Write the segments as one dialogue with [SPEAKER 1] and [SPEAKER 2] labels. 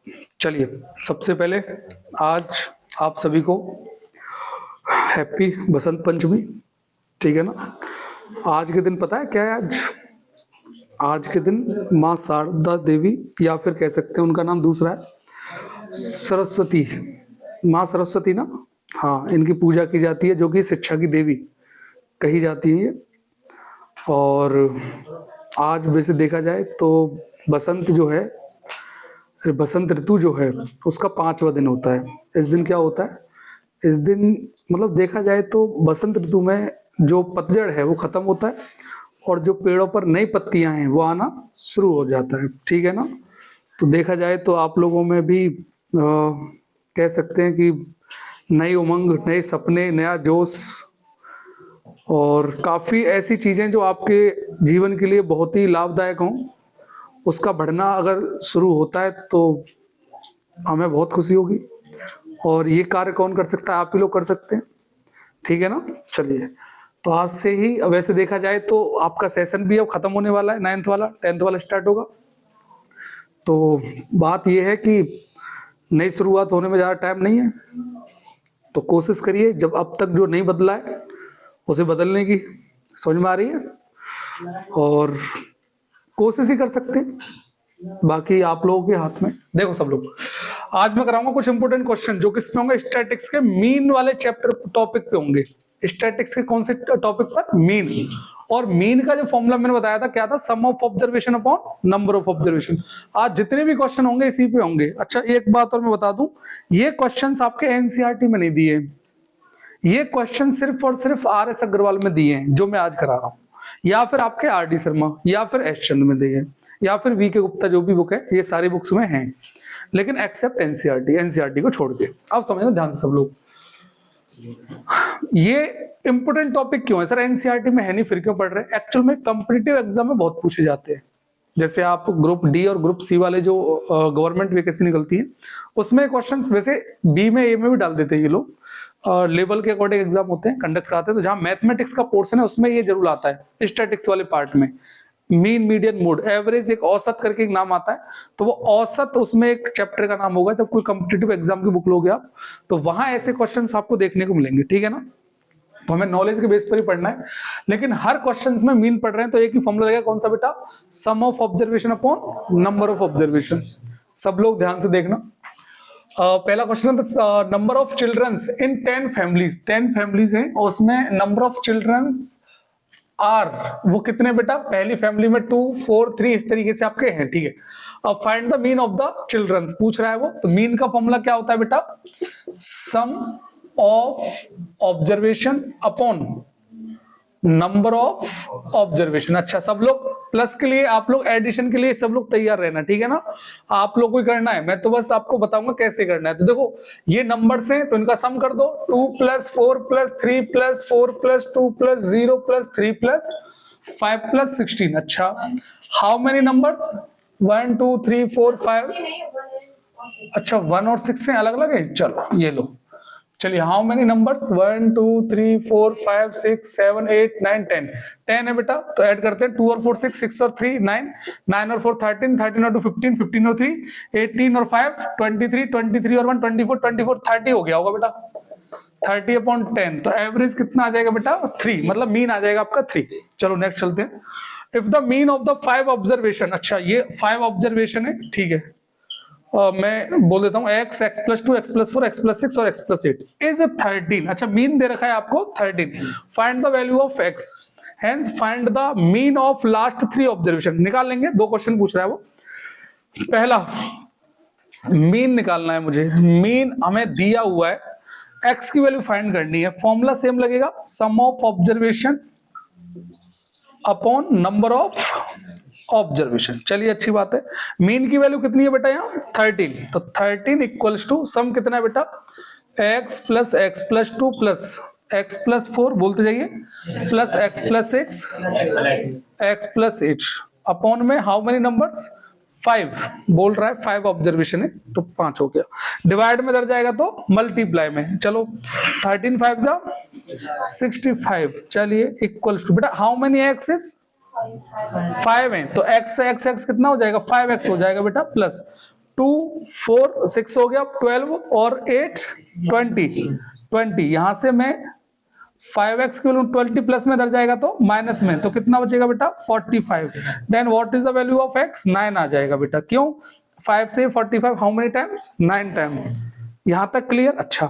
[SPEAKER 1] चलिए, सबसे पहले आज आप सभी को हैप्पी बसंत पंचमी। ठीक है ना। आज के दिन पता है क्या है? आज के दिन माँ शारदा देवी, या फिर कह सकते हैं उनका नाम दूसरा है सरस्वती, माँ सरस्वती ना। हाँ, इनकी पूजा की जाती है, जो कि शिक्षा की देवी कही जाती है ये। और आज वैसे देखा जाए तो बसंत जो है, बसंत ऋतु जो है उसका 5वां दिन होता है। इस दिन क्या होता है? इस दिन मतलब देखा जाए तो बसंत ऋतु में जो पतझड़ है वो खत्म होता है, और जो पेड़ों पर नई पत्तियां हैं वो आना शुरू हो जाता है। ठीक है ना। तो देखा जाए तो आप लोगों में भी कह सकते हैं कि नई उमंग, नए सपने, नया जोश, और काफ़ी ऐसी चीज़ें जो आपके जीवन के लिए बहुत ही लाभदायक हों, उसका बढ़ना अगर शुरू होता है तो हमें बहुत खुशी होगी। और ये कार्य कौन कर सकता है? आप ही लोग कर सकते हैं। ठीक है ना। चलिए, तो आज से ही वैसे देखा जाए तो आपका सेशन भी अब खत्म होने वाला है। 9th वाला 10th वाला स्टार्ट होगा। तो बात यह है कि नई शुरुआत होने में ज़्यादा टाइम नहीं है, तो कोशिश करिए जब अब तक जो नहीं बदला है उसे बदलने की। समझ में आ रही है? और कोशिश ही कर सकते हैं, बाकी आप लोगों के हाथ में। देखो सब लोग, आज मैं कराऊंगा कुछ इंपोर्टेंट क्वेश्चन जो किस पे होंगे? स्टैटिक्स के मीन वाले चैप्टर टॉपिक पे होंगे। स्टैटिक्स के कौन से टॉपिक पर? मीन। और मीन का जो फॉर्मूला मैंने बताया था क्या था? Sum of observation upon number of observation. आज जितने भी क्वेश्चन होंगे इसी पे होंगे। अच्छा, एक बात और मैं बता दूं, ये क्वेश्चंस आपके एनसीईआरटी में नहीं दिए, ये क्वेश्चन सिर्फ और सिर्फ RS अग्रवाल में दिए हैं जो मैं आज करा रहा हूं, या फिर आपके RD शर्मा या फिर एस चंद में दिए हैं, या फिर VK गुप्ता जो भी बुक है, ये सारी बुक्स में हैं, लेकिन एक्सेप्ट एनसीईआरटी को छोड़ के। अब समझना ध्यान से सब लोग, ये इंपोर्टेंट टॉपिक क्यों है सर? एनसीईआरटी में है नहीं, फिर क्यों पढ़ रहे हैं? एक्चुअल में कॉम्पिटिटिव एग्जाम में बहुत पूछे जाते हैं। जैसे आप ग्रुप डी और ग्रुप सी वाले जो गवर्नमेंट वैकेंसी निकलती है, उसमें क्वेश्चंस वैसे बी में, ए में भी डाल देते हैं ये लोग। लेवल के अकॉर्डिंग एग्जाम होते हैं, कंडक्ट कराते हैं। तो जहां मैथमेटिक्स का पोर्शन है उसमें ये जरूर आता है, स्टैटिक्स वाले पार्ट में। मीन, मीडियन, मोड, एवरेज, एक औसत करके एक नाम आता है, तो वो औसत उसमें एक चैप्टर का नाम होगा। जब कोई कॉम्पिटिटिव एग्जाम की बुक लोगे आप, तो वहां ऐसे क्वेश्चंस आपको देखने को मिलेंगे। ठीक है ना। तो हमें नॉलेज के बेस पर ही पढ़ना है, लेकिन हर क्वेश्चंस में मीन पढ़ रहे हैं तो एक ही फॉर्मूला लगेगा। कौन सा बेटा? Sum of observation upon number of observation. सब लोग ध्यान से देखना। पहला क्वेश्चन है number of childrens in 10 families. 10 families हैं, उसमें नंबर ऑफ चिल्ड्रंस आर, वो कितने बेटा? पहली फैमिली में 2, 4, 3 इस तरीके से आपके हैं। ठीक है। अब find the mean of the childrens पूछ रहा है वो। तो मीन का फॉर्मूला क्या होता है बेटा? Sum of observation upon number of observation. अच्छा, सब लोग प्लस के लिए, आप लोग एडिशन के लिए सब लोग तैयार रहना। ठीक है ना। आप लोग को ही करना है, मैं तो बस आपको बताऊंगा कैसे करना है। तो देखो, ये नंबर्स हैं तो इनका सम कर दो। 2 + 4 + 3 + 4 + 2 + 0 + 3 + 5 + 16। अच्छा, हाउ मेनी नंबर्स? 1 2 3 4 5। अच्छा, 1 और 6 अलग अलग है। चलो ये लो। चलिए, हाउ मेनी नंबर्स? 1 2 3 4 5 6 7 8 9 10। 10 है बेटा, तो ऐड करते हैं। 2 और 4 6, 6 और 3 9, 9 और 4 13, 13 और 2 15, 15 और 3 18 और 5 23, 23 और 1 24, 24 30 हो गया होगा बेटा। 30 अपॉन 10, तो एवरेज कितना आ जाएगा बेटा? 3, मतलब मीन आ जाएगा आपका 3। चलो नेक्स्ट चलते हैं। If the mean of the 5 observation. अच्छा, ये 5 ऑब्जर्वेशन है। ठीक है। मैं बोल देता हूं x, x + 2, x + 4, x + 6 और x + 8 इज 13। अच्छा, मीन दे रखा है आपको 13। Find the value of x, hence find the mean of last 3 observation. निकाल लेंगे, 2 क्वेश्चन पूछ रहा है वो। पहला मीन निकालना है मुझे। मीन हमें दिया हुआ है, x की वैल्यू फाइंड करनी है। फॉर्मूला सेम लगेगा, sum of observation upon number of observation. चलिए, अच्छी बात है। मीन की वैल्यू कितनी है बेटा? यहाँ 13, तो 13 इक्वल्स टू सम कितना है बेटा? x + x + 2 + x + 4 बोलते जाइए, प्लस x + 6 x + 8 अपॉन में हाउ मेनी नंबर्स? 5 बोल रहा है। 5 ऑब्जर्वेशन है तो 5 हो गया। डिवाइड में दर जाएगा तो मल्टीप्लाई में। चलो, 13 5 जा 65। चलिए, इक्वल्स टू बेटा हाउ मेनी एक्सेस? 5 है, तो x से x कितना हो जाएगा? 5x हो जाएगा बेटा, प्लस 2 4 6 हो गया, 12 और 8 20 यहां से मैं 5x की वैल्यू 20 प्लस में दर जाएगा तो माइनस में, तो कितना बचेगा बेटा 45। Then what is the value of x? 9 आ जाएगा बेटा। क्यों? 5 से 45 हाउ मेनी टाइम्स? 9 टाइम्स। यहां तक क्लियर? अच्छा,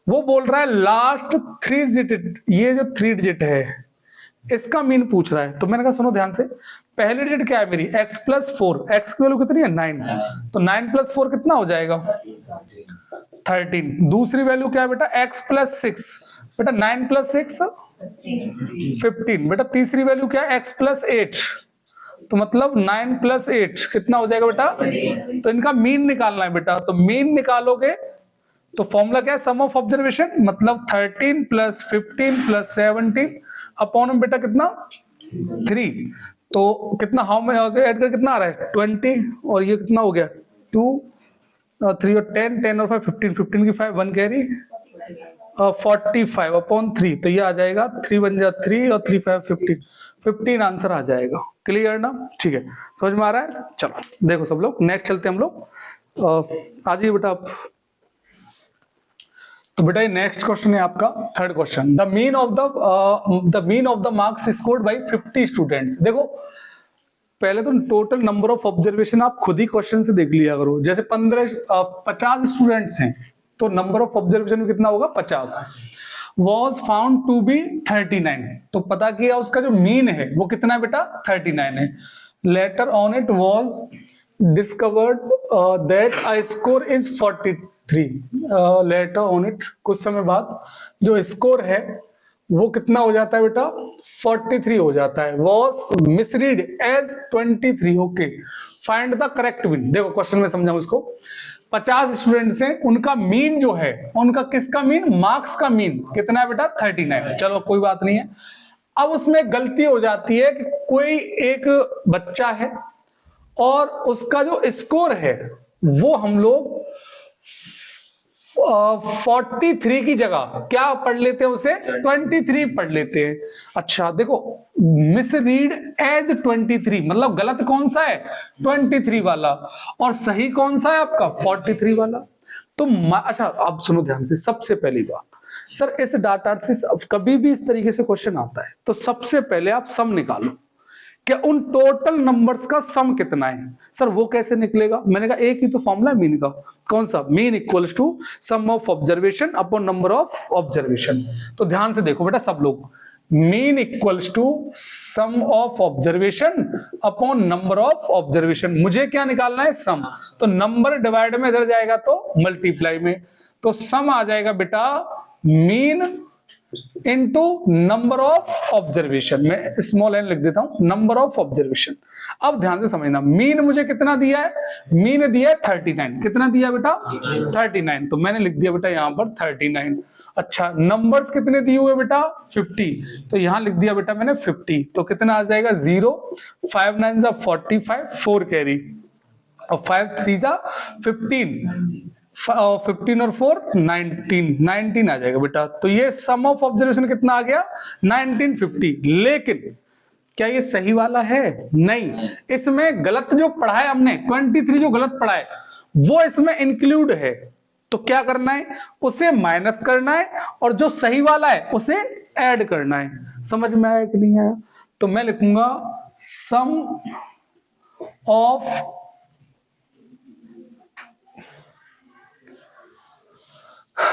[SPEAKER 1] वो बोल रहा है लास्ट 3 डिजिट, ये जो 3 डिजिट है इसका मीन पूछ रहा है। तो मैंने कहा सुनो ध्यान से, पहली डिजिट क्या है मेरी? x प्लस 4, x की वैल्यू कितनी है? 9, तो 9 प्लस 4 कितना हो जाएगा? 13। दूसरी वैल्यू क्या है बेटा? x प्लस 6, बेटा 9 प्लस 6 15। बेटा तीसरी वैल्यू क्या है? x प्लस 8, तो मतलब 9 प्लस 8 कितना हो जाएगा बेटा? तो इनका मीन निकालना है बेटा। तो मीन निकालोगे तो फॉर्मूला क्या है? सम ऑफ ऑब्जर्वेशन, मतलब 13 प्लस 15 प्लस 17 अपॉन में बेटा कितना? 3। तो कितना हाउ में ऐड कर कितना आ रहा है? 20, और ये कितना हो गया? 2 और 3 और 10, 10 और 5 15, 15 की 5 1 कैरी 45 अपॉन 3, तो ये आ जाएगा 3 बन जा 3 और 3 5 15, 15 आंसर आ जाएगा। क्लियर ना? ठीक है, समझ में आ रहा है? चलो देखो सब लोग, नेक्स्ट चलते हैं हम लोग। आ जाइए बेटा आप। तो बेटा ये नेक्स्ट क्वेश्चन है आपका, third question. The mean of the marks scored by 50 students. देखो पहले तो टोटल नंबर ऑफ ऑब्जर्वेशन आप खुद ही क्वेश्चन से देख लिया करो। जैसे 50 स्टूडेंट्स हैं तो नंबर ऑफ ऑब्जर्वेशन कितना होगा? 50। वॉज फाउंड टू बी 39, तो पता किया उसका जो मीन है वो कितना है बेटा? 39 है। Later on it was discovered that I score is 43। Later on it, कुछ समय बाद जो स्कोर है वो कितना हो जाता है बेटा? 43 हो जाता है। Was misread as 23। Okay, find the correct mean. देखो क्वेश्चन में समझाऊं इसको। 50 स्टूडेंट्स हैं, उनका मीन जो है, उनका किसका मीन? मार्क्स का मीन कितना है बेटा? 39। चलो कोई बात नहीं है। अब उसमें गलती हो जाती है कि कोई एक बच्चा है और उसका जो स्कोर है वो हम लोग 43 की जगह क्या पढ़ लेते हैं? उसे 23 पढ़ लेते हैं। अच्छा देखो, मिसरीड एज 23, मतलब गलत कौन सा है? 23 वाला, और सही कौन सा है आपका? 43 वाला। तो अच्छा आप सुनो ध्यान से, सबसे पहली बात सर, इस डाटा से कभी भी इस तरीके से क्वेश्चन आता है तो सबसे पहले आप सम निकालो, क्या उन टोटल नंबर्स का सम कितना है। सर वो कैसे निकलेगा? मैंने कहा एक ही तो फॉर्मूला मीन का। कौन सा? Mean equals to sum of observation upon number of observation. तो ध्यान से देखो बेटा सब लोग, mean equals to sum of observation upon number of observation. मुझे क्या निकालना है? सम। तो नंबर डिवाइड में इधर जाएगा तो मल्टीप्लाई में, तो सम आ जाएगा बेटा mean into number of observation. मैं स्मॉल एन लिख देता हूं, नंबर ऑफ ऑब्जर्वेशन। अब ध्यान से समझना, मीन मुझे कितना दिया है? मीन दिया है 39। कितना दिया बेटा? 39, तो मैंने लिख दिया बेटा यहां पर 39। अच्छा, नंबर्स कितने दिए हुए बेटा? 50, तो यहां लिख दिया बेटा मैंने 50। तो कितना आ जाएगा? 0, 5 9 जा 45, 4 कैरी, और 5 3 जा 15, 15 और 4 19 आ जाएगा बेटा। तो ये सम ऑफ ऑब्जर्वेशन कितना आ गया? 1950। लेकिन क्या ये सही वाला है? नहीं, इसमें गलत जो पढ़ा है हमने, 23 जो गलत पढ़ा है वो इसमें इंक्लूड है। तो क्या करना है? उसे माइनस करना है, और जो सही वाला है उसे ऐड करना है। समझ में आया कि नहीं आया? तो मैं लिखूंगा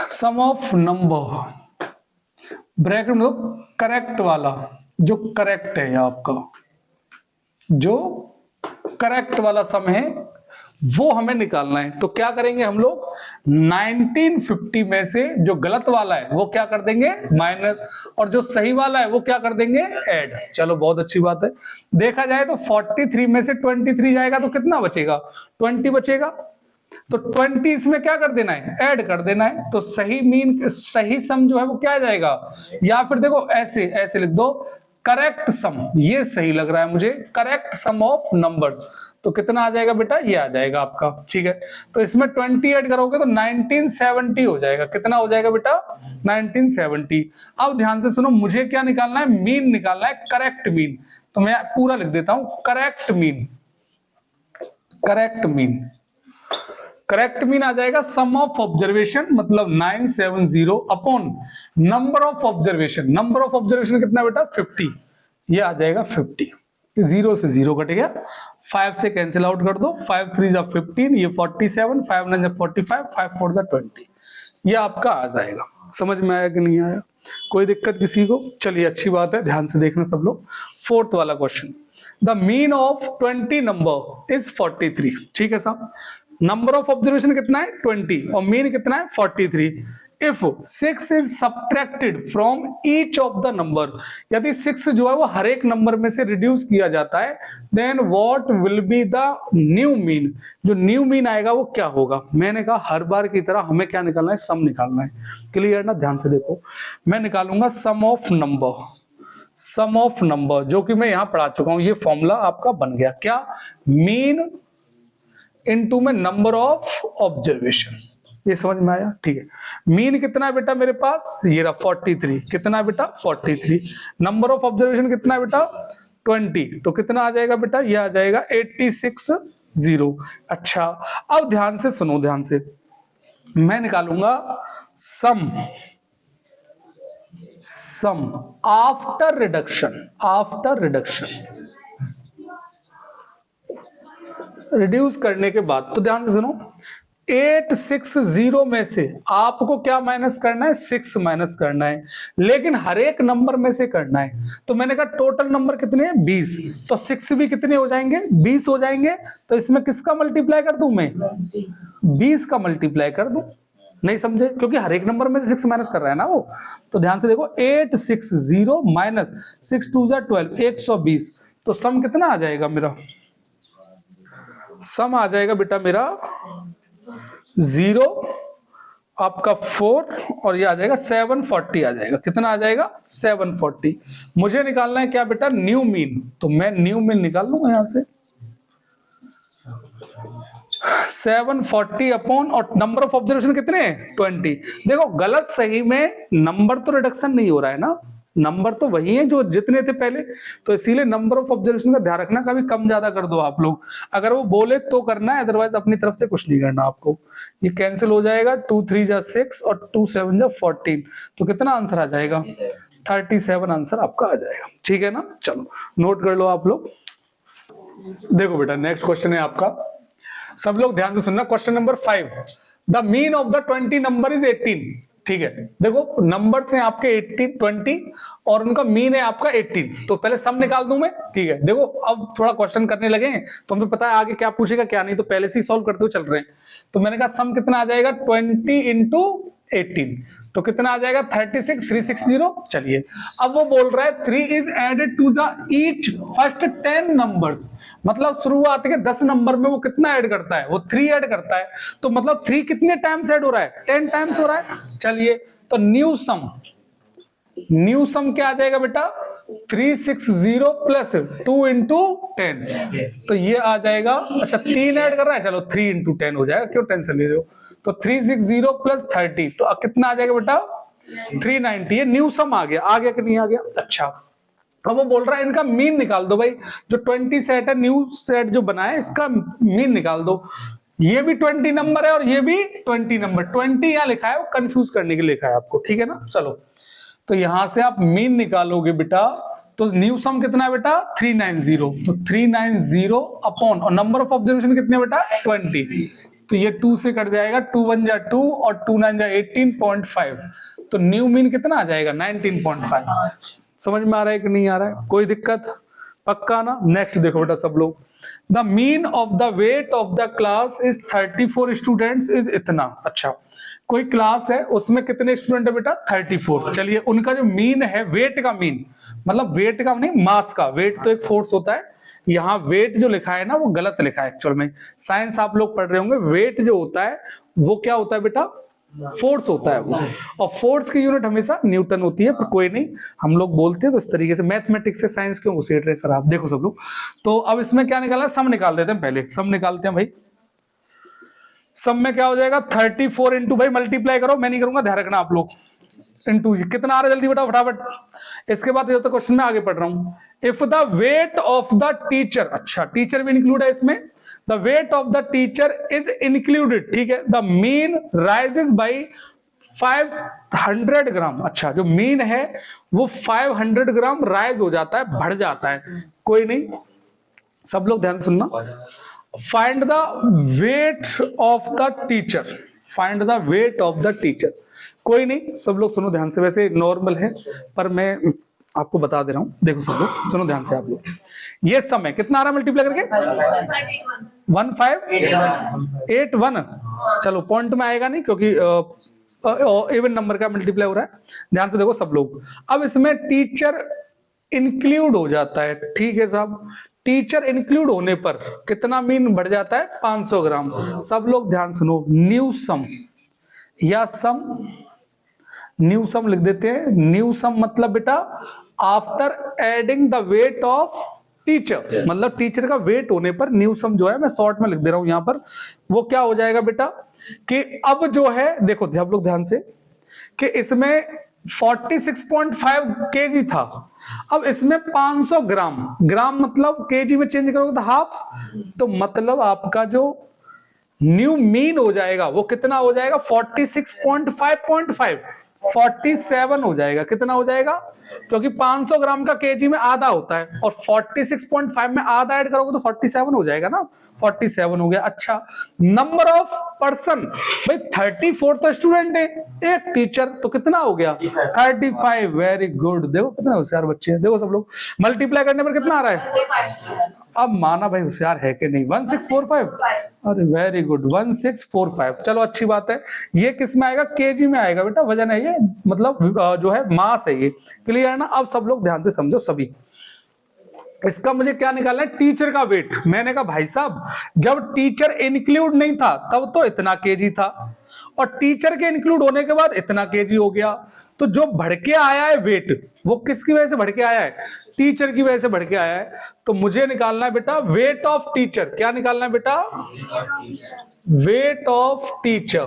[SPEAKER 1] सम ऑफ नंबर, ब्रैकेट में करेक्ट वाला, जो करेक्ट है आपका, जो करेक्ट वाला सम है वो हमें निकालना है। तो क्या करेंगे हम लोग? 1950 में से जो गलत वाला है वो क्या कर देंगे? माइनस, और जो सही वाला है वो क्या कर देंगे? ऐड। चलो बहुत अच्छी बात है। देखा जाए तो 43 में से 23 जाएगा तो कितना बचेगा? 20 बचेगा। तो 20 इसमें क्या कर देना है? ऐड कर देना है। तो सही मीन, सही सम जो है वो क्या आ जाएगा? या फिर देखो ऐसे ऐसे लिख दो, करेक्ट सम। ये सही लग रहा है मुझे, करेक्ट सम ऑफ नंबर्स। तो कितना आ जाएगा बेटा? ये आ जाएगा आपका। ठीक है, तो इसमें 20 ऐड करोगे तो 1970 हो जाएगा। कितना हो जाएगा बेटा? 1970। अब ध्यान से सुनो, मुझे क्या निकालना है? मीन निकालना है, करेक्ट मीन। तो मैं पूरा लिख देता हूं, correct mean, correct mean. Correct mean आ जाएगा सम ऑफ ऑब्जर्वेशन, मतलब 970 upon number of observation. Number of observation कितना बेटा 50, ये आ जाएगा 50। 0 से 0 कट गया, 5 से कैंसिल आउट कर दो, 5 3 जा 15, ये 47, 5 9 जा 45, 5 4 जा 20, ये आपका आ जाएगा। समझ में आया कि नहीं आया? कोई दिक्कत किसी को? चलिए अच्छी बात है, ध्यान से देखना सब लोग। फोर्थ वाला question, the mean of 20 number is 43। ठीक है साहब, नंबर ऑफ ऑब्जर्वेशन कितना है 20 और मीन कितना है 43। If 6 is subtracted from each of the number, यदि 6 जो है वो हर एक नंबर में से रिड्यूस किया जाता है, then what will be the new mean, जो न्यू मीन आएगा वो क्या होगा? मैंने कहा हर बार की तरह हमें क्या निकालना है, सम निकालना है। क्लियर ना? ध्यान से देखो, मैं निकालूंगा sum of number, sum of number जो कि मैं यहां पढ़ा चुका हूं। ये फॉर्मूला आपका बन गया क्या, मीन इनटू में नंबर ऑफ ऑब्जर्वेशन। ये समझ में आया? ठीक है, मीन कितना है बेटा मेरे पास, ये रहा 43। कितना है बेटा 43। नंबर ऑफ ऑब्जर्वेशन कितना है बेटा 20, तो कितना आ जाएगा बेटा, ये आ जाएगा 86 अच्छा, अब ध्यान से सुनो, ध्यान से, मैं निकालूंगा sum after reduction, after reduction, reduce करने के बाद। तो ध्यान से सुनो, 860 में से आपको क्या माइनस करना है, 6 माइनस करना है, लेकिन हर एक नंबर में से करना है। तो मैंने कहा टोटल नंबर कितने हैं 20, तो 6 भी कितने हो जाएंगे 20 हो जाएंगे। तो इसमें किसका मल्टीप्लाई कर दूं मैं, 20 का मल्टीप्लाई कर दूं। नहीं समझे? क्योंकि हर एक नंबर में से 6 माइनस कर रहा है ना वो। तो ध्यान से देखो, 860 माइनस 6 2 जा 12, 120। तो सम कितना आ जाएगा मेरा, सम आ जाएगा बेटा मेरा 0 आपका 4 और ये आ जाएगा 740 आ जाएगा। कितना आ जाएगा 740। मुझे निकालना है क्या बेटा, न्यू मीन। तो मैं न्यू मीन निकाल लूंगा यहां से 740 अपॉन, और नंबर ऑफ ऑब्जर्वेशन कितने 20। देखो गलत सही में नंबर तो रिडक्शन नहीं हो रहा है ना, नंबर तो वही है जो जितने थे पहले। तो इसीलिए नंबर ऑफ ऑब्जर्वेशन का ध्यान रखना, कभी कम ज्यादा कर दो आप लोग, अगर वो बोले तो करना है, अदरवाइज अपनी तरफ से कुछ नहीं करना आपको। ये कैंसिल हो जाएगा, 2 3 जा 6 और 2 7 जा 14। तो कितना आंसर आ जाएगा 37 आंसर आपका आ जाएगा। ठीक है ना? चलो नोट कर लो आप लोग। देखो बेटा नेक्स्ट क्वेश्चन है आपका, सब लोग ध्यान से सुनना। Question number 5, the mean of the 20 number is 18। ठीक है, देखो नंबर्स हैं आपके 18 20 और उनका मीन है आपका 18। तो पहले सम निकाल दूं मैं। ठीक है, देखो अब थोड़ा क्वेश्चन करने लगे हैं तो हमें पता है आगे क्या पूछेगा क्या नहीं, तो पहले से ही सॉल्व करते हुए चल रहे हैं। तो मैंने कहा सम कितना आ जाएगा 20 इंटू 18, तो कितना आ जाएगा 36 360। चलिए अब वो बोल रहा है 3 is added to the each first 10 numbers, मतलब शुरुआत के 10 नंबर में वो कितना ऐड करता है, वो 3 ऐड करता है। तो मतलब 3 कितने टाइम्स ऐड हो रहा है, 10 टाइम्स हो रहा है। चलिए तो न्यू सम क्या आ जाएगा बेटा 360 प्लस 2 इंटू 10, तो ये आ जाएगा, अच्छा 3 ऐड कर रहा है, चलो 3 इंटू 10 हो जाएगा, क्यों टेंशन ले रहे हो। तो 360 प्लस 30, तो कितना आ जाएगा बेटा 390। ये न्यू सम आ गया कि नहीं आ गया? अच्छा अब वो बोल रहा है इनका मीन निकाल दो भाई, जो 20 सेट है न्यू सेट जो बना है इसका मीन निकाल दो। ये भी 20 नंबर है और ये भी 20 नंबर, 20 यहां लिखा है वो कंफ्यूज करने के लिए लिखा है आपको। ठीक है ना? चलो तो यहां से आप मीन निकालोगे बेटा, तो न्यू सम कितना है बेटा 390। तो 390 अपॉन, और नंबर ऑफ ऑब्जर्वेशन कितने बेटा 20, तो ये 2 से कट जाएगा, 2 1 जा 2 और 2 9 जा 18.5। तो न्यू मीन कितना आ जाएगा 19.5। समझ में आ रहा है कि नहीं आ रहा है? कोई दिक्कत? पक्का ना? नेक्स्ट देखो बेटा सब लोग, the mean of the weight of the class is 34 students is इतना। अच्छा कोई क्लास है उसमें कितने स्टूडेंट है बेटा 34। चलिए उनका जो मीन है, वेट का मीन, मतलब वेट का नहीं मास का, वेट तो एक फोर्स होता है, यहाँ वेट जो लिखा है ना वो गलत लिखा है एक्चुअल में। साइंस आप लोग पढ़ रहे होंगे, वेट जो होता है वो क्या होता है बेटा फोर्स होता है वो, और फोर्स की यूनिट हमेशा न्यूटन होती है, पर कोई नहीं हम लोग बोलते हैं तो इस तरीके से। मैथमेटिक्स से साइंस क्यों घुसेड़ रहे सर आप? देखो सब लोग, तो अब इसमें क्या निकालना है, सम निकाल देते हैं। पहले सम निकालते हैं भाई। सम में क्या हो जाएगा 34 इंटू, भाई मल्टीप्लाई करो, मैं नहीं करूंगा ध्यान रखना आप लोग, इंटू कितना आ रहा है जल्दी बेटा फटाफट, इसके बाद ये तो क्वेश्चन में आगे पढ़ रहा हूं, if the weight of the teacher, अच्छा टीचर भी इंक्लूड है इसमें, the weight of the teacher is included, ठीक है, द मीन राइजेस बाई 500 ग्राम, अच्छा जो मीन है वो 500 ग्राम राइज हो जाता है, बढ़ जाता है, कोई नहीं, सब लोग ध्यान सुनना, find the weight of the teacher, find the weight of the teacher, कोई नहीं, सब लोग सुनो ध्यान से, वैसे नॉर्मल है पर मैं आपको बता दे रहा हूं, देखो सब लोग सुनो ध्यान से आप लोग, ये सम है, कितना आ रहा है मल्टीप्लाई करके 1581, चलो पॉइंट में आएगा नहीं क्योंकि इवन नंबर का मल्टीप्लाई हो रहा है, ध्यान से देखो सब लोग, अब इसमें टीचर इंक्लूड हो जाता है, ठीक है साहब, टीचर इंक्लूड होने पर कितना मीन बढ़ जाता है 500 ग्राम, सब लोग ध्यान सुनो, न्यू सम या सम, न्यू सम लिख देते हैं, न्यू सम मतलब बेटा after adding the weight of teacher, मतलब टीचर का वेट होने पर न्यू सम जो है, मैं शॉर्ट में लिख दे रहा हूं यहां पर, वो क्या हो जाएगा बेटा कि अब जो है देखो सब लोग ध्यान से, कि इसमें 46.5 केजी था, अब इसमें 500 ग्राम, ग्राम मतलब केजी में चेंज करोगे तो हाफ, तो मतलब आपका जो न्यू मीन हो जाएगा वो कितना हो जाएगा 46.5.5, 47 हो जाएगा, कितना हो जाएगा, क्योंकि 500 ग्राम का केजी में आधा होता है और 46.5 में आधा ऐड करोगे तो 47 हो जाएगा ना, 47 हो गया। अच्छा नंबर ऑफ पर्सन, भाई 34 तो स्टूडेंट है, एक टीचर, तो कितना हो गया 35, वेरी गुड, देखो कितने होशियार बच्चे हैं, देखो सब लोग, मल्टीप्लाई करने पर कितना आ रहा है, अब माना भाई होशियार है कि नहीं, 1645, अरे वेरी गुड 1645, चलो अच्छी बात है, ये किस में आएगा, केजी में आएगा बेटा, वजन है ये, मतलब जो है मास है ये, क्लियर है ना। अब सब लोग ध्यान से समझो सभी, इसका मुझे क्या निकालना है, टीचर का वेट, मैंने कहा भाई साहब जब टीचर इंक्लूड नहीं था तब तो इतना केजी था, और टीचर के इंक्लूड होने के बाद इतना केजी हो गया, तो जो बढ़ के आया है वेट वो किसकी वजह से बढ़ के आया है, टीचर की वजह से बढ़ के आया है, तो मुझे निकालना है बेटा वेट ऑफ टीचर, क्या निकालना है बेटा, वेट ऑफ टीचर,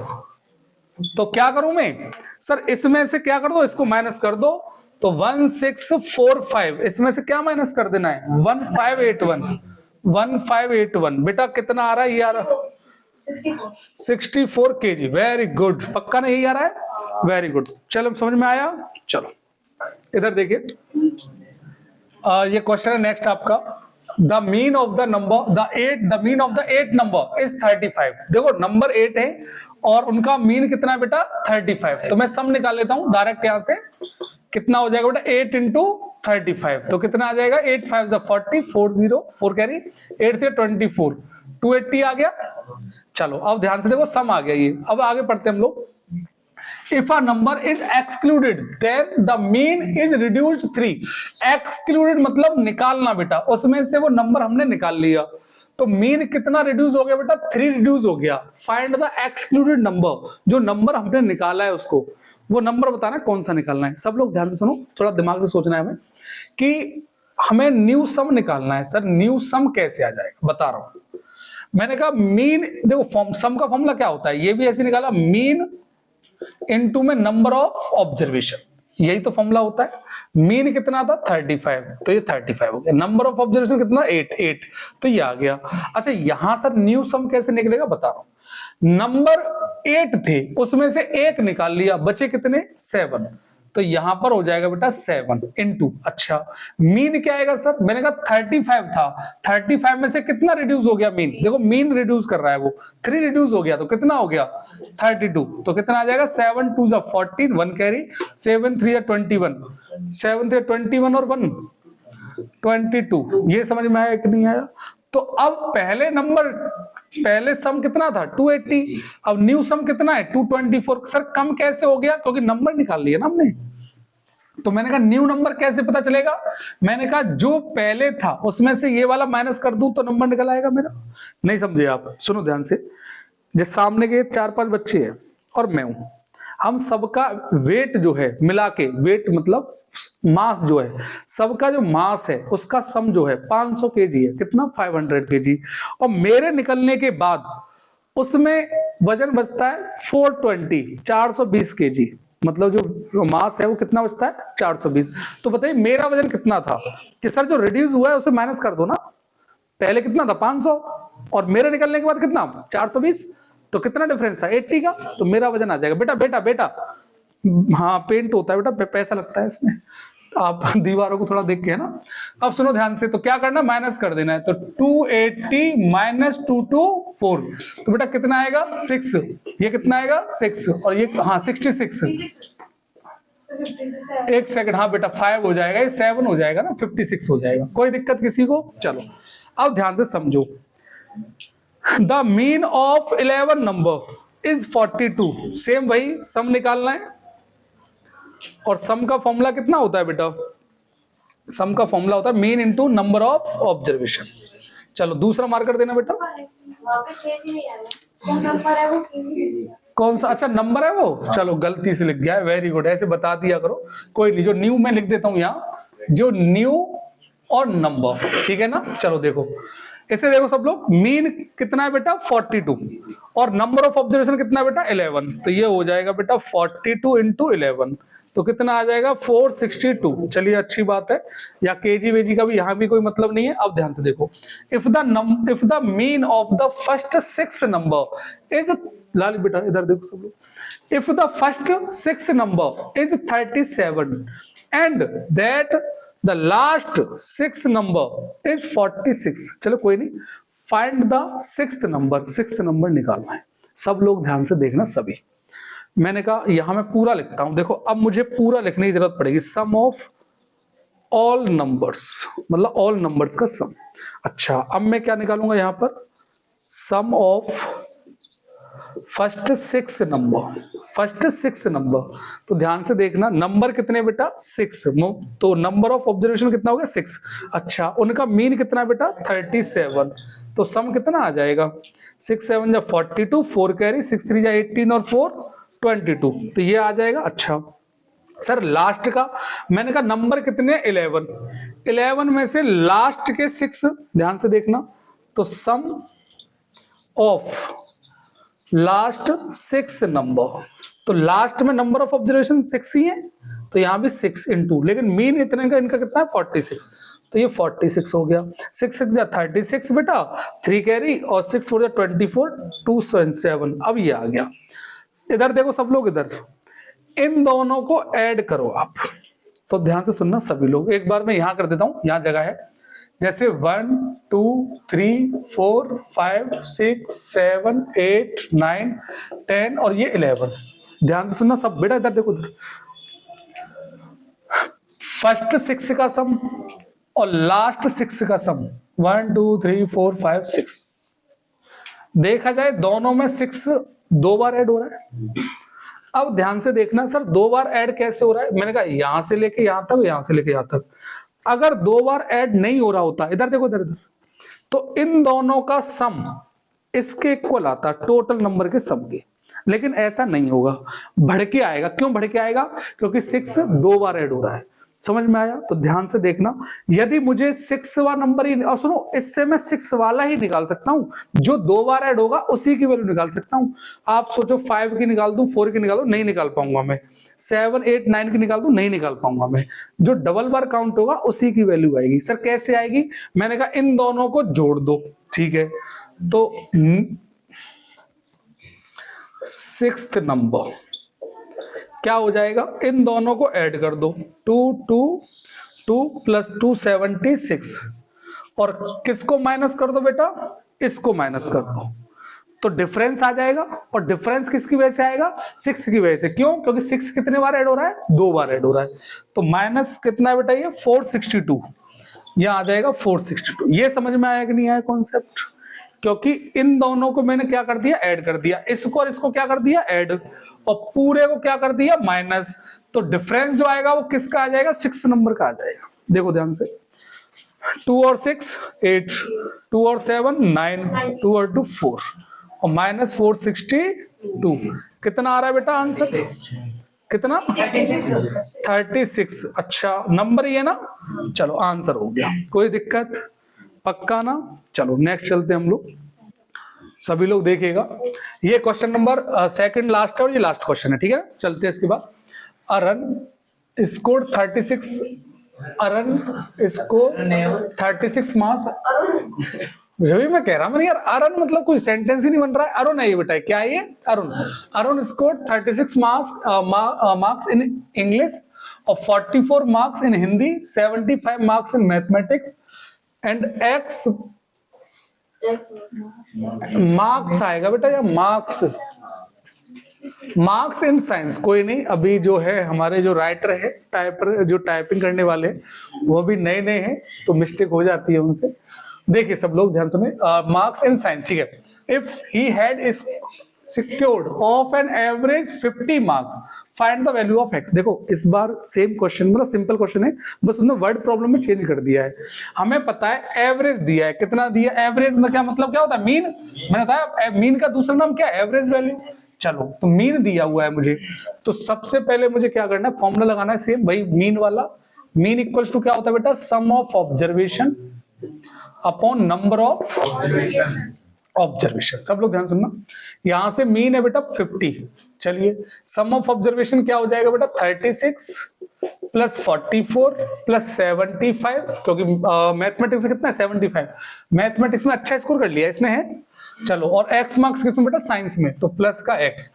[SPEAKER 1] तो क्या करूं मैं सर, इसमें से क्या कर दो, इसको माइनस कर दो, तो 1645, इसमें से क्या माइनस कर देना है 1581 बेटा, कितना आ रहा है ये, आ रहा 64 केजी, वेरी गुड, पक्का नहीं यही आ रहा है, वेरी गुड, चलो समझ में आया। चलो इधर देखिए, ये क्वेश्चन है नेक्स्ट आपका, the mean of the number, the mean of the 8 number is 35, देखो नंबर 8 है और उनका मीन कितना है बेटा 35, तो मैं सम निकाल लेता हूं डायरेक्ट यहां से, कितना हो जाएगा बेटा 8 इंटू 35, तो कितना आ जाएगा 8 5 40, 4 कैरी, 8 से 24, 280 आ गया। चलो अब ध्यान से देखो सम आ गया ये, अब आगे पढ़ते हम लोग, if a number is excluded then the mean is reduced 3, excluded मतलब निकालना बेटा, उसमें से वो नंबर हमने निकाल लिया, तो मीन कितना रिड्यूस हो गया बेटा 3 रिड्यूस हो गया, फाइंड द एक्सक्लूडेड नंबर, जो नंबर हमने निकाला है उसको, वो नंबर बताना कौन सा निकालना है। सब लोग ध्यान से सुनो, थोड़ा दिमाग से सोचना है हमें कि हमें न्यू सम निकालना है, सर न्यू सम कैसे आ जाएगा, बता रहा हूं, मैंने कहा मीन, देखो सम का फॉर्मूला क्या होता है, ये भी ऐसे निकाला, मीन इनटू में नंबर ऑफ ऑब्जर्वेशन, यही तो फॉर्मूला होता है, मीन कितना था 35, तो ये 35 हो गया, नंबर ऑफ ऑब्जर्वेशन कितना 8, तो ये आ गया। अच्छा यहां सर न्यू सम कैसे निकलेगा बता रहा हूं, नंबर 8 थे उसमें से 1 निकाल लिया, बचे कितने 7, तो यहां पर हो जाएगा बेटा 7 इंटू, अच्छा मीन क्या आएगा सर, मैंने कहा 35 था, 35 में से कितना रिड्यूस हो गया मीन, देखो मीन रिड्यूस कर रहा है वो, 3 रिड्यूस हो गया, तो कितना हो गया 32, तो कितना आ जाएगा 7 2 14, 1 कैरी, 7 3 21, 7 3 21 और 1 22, ये समझ में आया कि नहीं आया। तो अब पहले सम कितना था 280, अब न्यू सम कितना है 224, सर कम कैसे हो गया, क्योंकि नंबर निकाल लिया ना हमने, तो मैंने कहा न्यू नंबर कैसे पता चलेगा, मैंने कहा जो पहले था उसमें से ये वाला माइनस कर दूं तो नंबर निकल आएगा मेरा, नहीं समझे आप, सुनो ध्यान से, जिस सामने के 4-5 बच्चे हैं और मैं हूं, हम सबका वेट जो है मिला के, वेट मतलब मास जो है, सबका जो मास है उसका सम जो है 500 केजी है, कितना 500 केजी, और मेरे निकलने के बाद उसमें वजन बचता है 420 केजी, मतलब जो मास है वो कितना बचता है 420। तो बताइए मेरा वजन कितना था कि सर जो रिड्यूस हुआ है उसे माइनस कर दो ना, पहले कितना था 500 और मेरे निकलने के बाद कितना 420, तो कितना डिफरेंस था 80 का, तो मेरा वजन आ जाएगा। बेटा बेटा बेटा हाँ पेंट होता है बेटा, पैसा लगता है इसमें, आप दीवारों को थोड़ा देख के है ना। अब सुनो ध्यान से, तो क्या करना माइनस कर देना है, तो 280 माइनस 224, तो बेटा कितना आएगा 6, ये कितना आएगा 6 और ये हाँ 66, एक सेकंड, हाँ बेटा 5 हो जाएगा, ये 7 हो जाएगा ना, 56 हो जाएगा, कोई दिक्कत किसी को। चलो अब ध्यान से समझो, the mean of 11 number is 42, same वही सम निकालना है, और सम का फॉर्मूला कितना होता है बेटा, सम का फॉर्मूला होता है mean into number of observation. चलो दूसरा मार्कर देना बेटा, कौन सा, अच्छा नंबर है वो, चलो गलती से लिख गया है, वेरी गुड, ऐसे बता दिया करो, कोई नहीं, जो न्यू मैं लिख देता हूं यहाँ, जो न्यू और नंबर, ठीक है ना। चलो देखो इसे देखो सब लोग, मीन कितना है बेटा 42 और नंबर ऑफ ऑब्जर्वेशन कितना है बेटा 11, तो ये हो जाएगा बेटा 42 इंटू 11, तो कितना आ जाएगा 462। चलिए अच्छी बात है, या केजी वेजी का भी यहाँ भी कोई मतलब नहीं है। अब ध्यान से देखो, if the mean of the first 6 number is, लाल बेटा इधर देखो सब लोग, if the first 6 number is 37 and that the last 6 number is 46, चलो कोई नहीं, find the 6th number, 6th number निकालना है। सब लोग ध्यान से देखना सभी, मैंने कहा यहां मैं पूरा लिखता हूं, देखो अब मुझे पूरा लिखने की जरूरत पड़ेगी, सम ऑफ ऑल नंबर्स, मतलब ऑल नंबर्स का सम। अच्छा अब मैं क्या निकालूंगा यहां पर, sum of first 6 number, first 6 number, तो ध्यान से देखना नंबर कितने बेटा 6, तो नंबर ऑफ ऑब्जर्वेशन कितना हो गया 6, अच्छा उनका मीन कितना बेटा 37, तो सम कितना आ जाएगा 6 7 जा 42, 4 कैरी, 6 3 जा 18 और 4 22, तो ये आ जाएगा। अच्छा सर लास्ट का, मैंने कहा नंबर कितने 11, 11 में से लास्ट के 6, ध्यान से देखना, तो सम ऑफ लास्ट 6 नंबर, तो लास्ट में नंबर ऑफ ऑब्जर्वेशन 6 ही है, तो यहां भी 6 इंटू, लेकिन मीन इतने का इनका कितना है 46, तो ये 46 हो गया, 6 6 जा 36 बेटा, 3 कैरी और 6 4 जा 24, 2 7, अब ये आ गया। इधर देखो सब लोग, इधर इन दोनों को ऐड करो आप, तो ध्यान से सुनना सभी लोग, एक बार मैं यहां कर देता हूं, यहां जगह है, जैसे 1 2 3 4 5 6 7 8 9 10 और ये 11, ध्यान से सुनना सब बेटा, इधर देखो, इधर फर्स्ट 6 का सम और लास्ट 6 का सम 1 2 3 4 5 6, देखा जाए दोनों में 6 2 बार ऐड हो रहा है। अब ध्यान से देखना सर 2 बार ऐड कैसे हो रहा है, मैंने कहा यहां से लेके यहां तक, यहां से लेके यहां तक, अगर 2 बार ऐड नहीं हो रहा होता, इधर देखो इधर इधर, तो इन दोनों का सम इसके इक्वल आता टोटल नंबर के सम के, लेकिन ऐसा नहीं होगा, बढ़ के आएगा। क्यों बढ़ के आएगा, क्योंकि 6 2 बार ऐड हो रहा है, समझ में आया। तो ध्यान से देखना, यदि मुझे 6वां नंबर ही, और सुनो इससे मैं 6 वाला ही निकाल सकता हूं, जो 2 बार ऐड होगा उसी की वैल्यू निकाल सकता हूं। आप सोचो 5 की निकाल दूं, 4 की निकाल दूं, नहीं निकाल पाऊंगा मैं, 7 8 9 की निकाल दूं, नहीं निकाल पाऊंगा मैं, जो डबल बार काउंट होगा उसी की वैल्यू आएगी। सर कैसे आएगी, मैंने कहा इन दोनों को जोड़ दो, ठीक है, तो 6th नंबर क्या हो जाएगा, इन दोनों को ऐड कर दो, 2 2 2 प्लस 2 76, और किसको माइनस कर दो बेटा, इसको माइनस कर दो, तो डिफरेंस आ जाएगा। और डिफरेंस किसकी वजह से आएगा, 6 की वजह से। क्यों, क्योंकि 6 कितने बार ऐड हो रहा है, 2 बार ऐड हो रहा है, तो माइनस कितना है बेटा, ये 462, यह आ जाएगा 462। ये समझ में आया कि नहीं आया कॉन्सेप्ट, क्योंकि इन दोनों को मैंने क्या कर दिया, ऐड कर दिया, इसको और इसको क्या कर दिया, ऐड, और पूरे को क्या कर दिया, माइनस, तो डिफरेंस जो आएगा वो किसका आ जाएगा, 6 नंबर का आ जाएगा। देखो ध्यान से, 2 और 6 8, 2 और 7 9, 2 और 2 4, और माइनस 462, कितना आ रहा है बेटा आंसर, कितना 36। अच्छा नंबर ये ना, चलो आंसर हो गया, कोई दिक्कत, पक्का ना। चलो नेक्स्ट चलते हम लोग, सभी लोग देखिएगा, ये क्वेश्चन नंबर 2 लास्ट है और ये लास्ट क्वेश्चन है, ठीक है। चलते हैं इसके बाद, अरन स्कोर 36, अरन स्कोर 36 मार्क्स। जब मैं कह रहा हूँ यार अरुण मतलब कोई सेंटेंस ही नहीं बन रहा है। अरुण है ये बेटा, क्या है ये? Arun. Arun score 36 marks in English और 44 marks in Hindi, 75 marks in mathematics and x marks आएगा बेटा, या मार्क्स इन साइंस। कोई नहीं, अभी जो है हमारे जो राइटर है, टाइपर जो टाइपिंग करने वाले वो भी नए नए हैं तो मिस्टेक हो जाती है उनसे। देखिए सब लोग ध्यान सुने, मार्क्स इन साइंस, ठीक है। If he had is secured of an average 50 marks, find the value of x. देखो इस बार सेम क्वेश्चन, मतलब सिंपल क्वेश्चन है, बस उसने वर्ड प्रॉब्लम में चेंज कर दिया है। हमें पता है एवरेज दिया है, कितना दिया? एवरेज में क्या मतलब, क्या होता है? मीन। मैंने बताया मीन का दूसरा नाम क्या है? Average value. चलो तो मीन दिया हुआ है मुझे, तो सबसे पहले मुझे क्या करना है? फॉर्मूला लगाना है सेम भाई, मीन वाला। मीन इक्वल्स टू क्या होता है बेटा? Sum of observation upon number of observation. सब लोग ध्यान सुनना, यहां से मीन है बेटा 50। चलिए सम ऑफ ऑब्जर्वेशन क्या हो जाएगा बेटा? 36 प्लस 44 प्लस 75, क्योंकि मैथमेटिक्स में कितना है? 75। मैथमेटिक्स में अच्छा स्कोर कर लिया इसने, है। चलो और एक्स मार्क्स किसमें बेटा? साइंस में, तो प्लस का एक्स।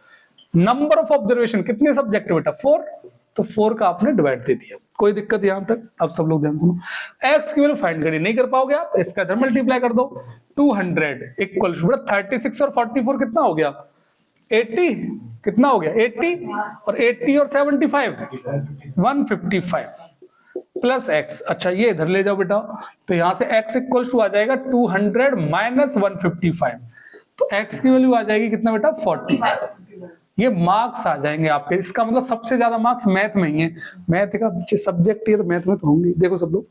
[SPEAKER 1] नंबर ऑफ ऑब्जर्वेशन कितने सब्जेक्ट बेटा? 4, तो 4 का आपने डिवाइड दे दिया। कोई दिक्कत यहां तक? अब सब लोग ध्यान सुनो, एक्स की वैल्यू फाइंड करिए, नहीं कर पाओगे आप, इसका इधर मल्टीप्लाई कर दो। 200 इक्वल टू 36 और 44 कितना हो गया? 80। कितना हो गया? 80 और 80 और 75 155 प्लस एक्स। अच्छा ये इधर ले जाओ बेटा, तो यहां से एक्स इक्वल टू आ जाएगा 200 माइनस 155, तो एक्स की वैल्यू आ जाएगी कितना बेटा? 45। ये मार्क्स आ जाएंगे आपके। इसका मतलब सबसे ज्यादा मार्क्स मैथ में ही है। मैथ का सब्जेक्ट है तो मैथ में तो होंगे। देखो सब लोग,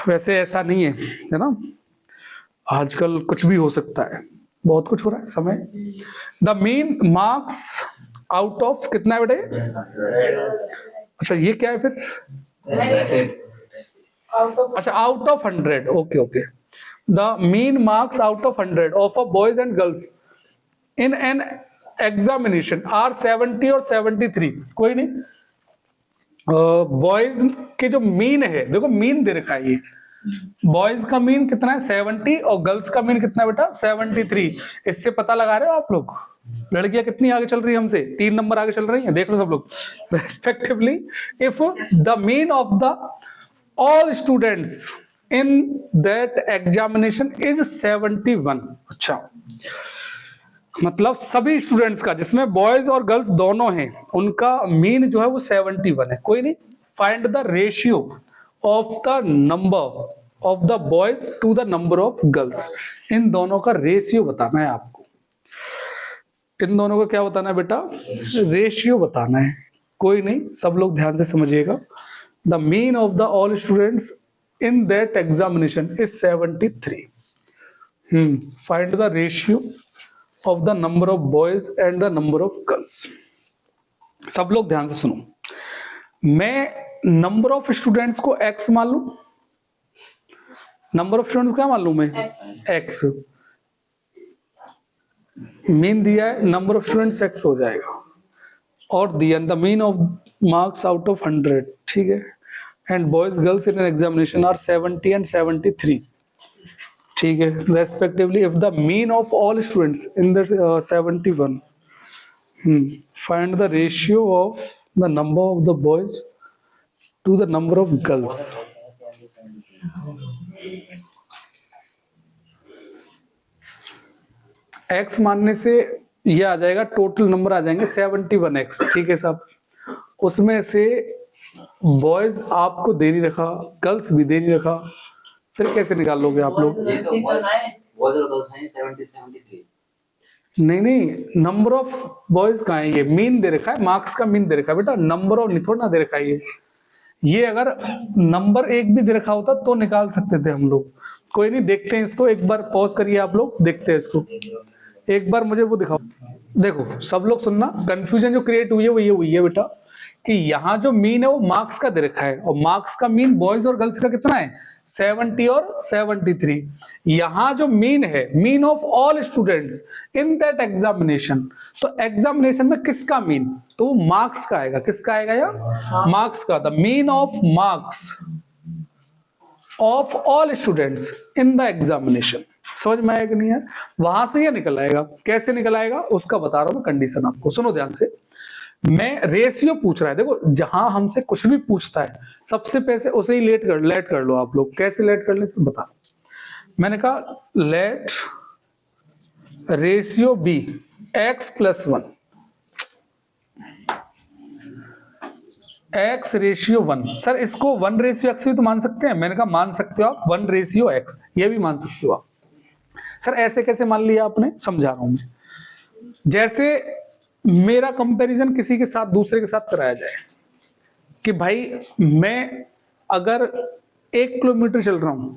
[SPEAKER 1] वैसे ऐसा नहीं है ना, आजकल कुछ भी हो सकता है, बहुत कुछ हो रहा है समय। The mean marks out of कितना है बेटे? अच्छा ये क्या है फिर? अच्छा out of 100, okay okay. The mean marks out of 100 of a boys and girls in an examination are 70 और 73। कोई नहीं, बॉयज के जो मीन है, देखो मीन दे रखा है, ये बॉयज का मीन कितना है? 70 और गर्ल्स का मीन कितना बेटा? 73। इससे पता लगा रहे हो आप लोग लड़कियां कितनी आगे चल रही है हमसे? 3 नंबर आगे चल रही हैं, देख लो सब लोग respectively. If the mean of the all students in that examination is 71। अच्छा मतलब सभी स्टूडेंट्स का, जिसमें बॉयज और गर्ल्स दोनों हैं, उनका मीन जो है वो 71 है। कोई नहीं, find the ratio of the number of the boys to the number of girls. इन दोनों का रेशियो बताना है आपको। इन दोनों का क्या बताना है बेटा? रेशियो बताना है। कोई नहीं, सब लोग ध्यान से समझिएगा। The mean of the all students in that examination is 73। Find the ratio of the number of boys and the number of girls। सब लोग ध्यान से सुनो, मैं नंबर ऑफ स्टूडेंट्स को x मान लू, नंबर ऑफ स्टूडेंट्स को क्या मान लू मैं? x। मीन दिया है, नंबर ऑफ स्टूडेंट्स x हो जाएगा, और दिया the mean of marks out of 100, ठीक है। And boys girls in an examination are 70 and 73, ठीक है, respectively. If the mean of all students in the 71, find the ratio of the number of the boys to the number of girls. X मानने से ये आ जाएगा, total number आ जाएंगे 71x, ठीक है साहब। उसमें से बॉयज आपको दे नहीं रखा, गर्ल्स भी दे नहीं रखा, फिर कैसे निकाल लोगे आप लोग? नहीं, नंबर ऑफ बॉयज कहाँ है? ये मीन दे रखा है, मार्क्स का मीन दे रखा है बेटा, नंबर ऑफ थोड़ा ना दे रखा है। ये अगर नंबर एक भी दे रखा होता तो निकाल सकते थे हम लोग। कोई नहीं, देखते हैं इसको, एक बार पॉज करिए आप लोग, देखते हैं इसको एक बार, मुझे वो दिखाओ। देखो सब लोग सुनना, कंफ्यूजन जो क्रिएट हुई है वो ये हुई है बेटा कि यहाँ जो मीन है वो मार्क्स का दे रखा है, और मार्क्स का मीन बॉयज और गर्ल्स का कितना है 70 और 73। यहाँ जो मीन है, mean of all students in that examination, तो एग्जामिनेशन में किसका मीन, तो मार्क्स का आएगा। किसका आएगा यार, मार्क्स का। The mean of marks of all students in the examination. समझ में आएगा नहीं है, वहां से ये निकल आएगा। कैसे निकल आएगा उसका बता रहा हूं मैं कंडीशन आपको, सुनो ध्यान से। मैं रेशियो पूछ रहा है, देखो जहां हमसे कुछ भी पूछता है सबसे पहले उसे ही लेट कर लो आप लोग। कैसे लेट कर ले इसको बता। मैंने कहा late ratio B x+1, x/1। Sir इसको 1:x भी तो मान सकते हैं। मैंने कहा मान सकते हो आप 1:x, ये भी मान सकते हो आप। सर ऐसे कैसे मान लिया आपने, समझा रहा हूं मैं। जैसे मेरा कंपैरिजन किसी के साथ दूसरे के साथ कराया जाए कि भाई मैं अगर 1 किलोमीटर चल रहा हूं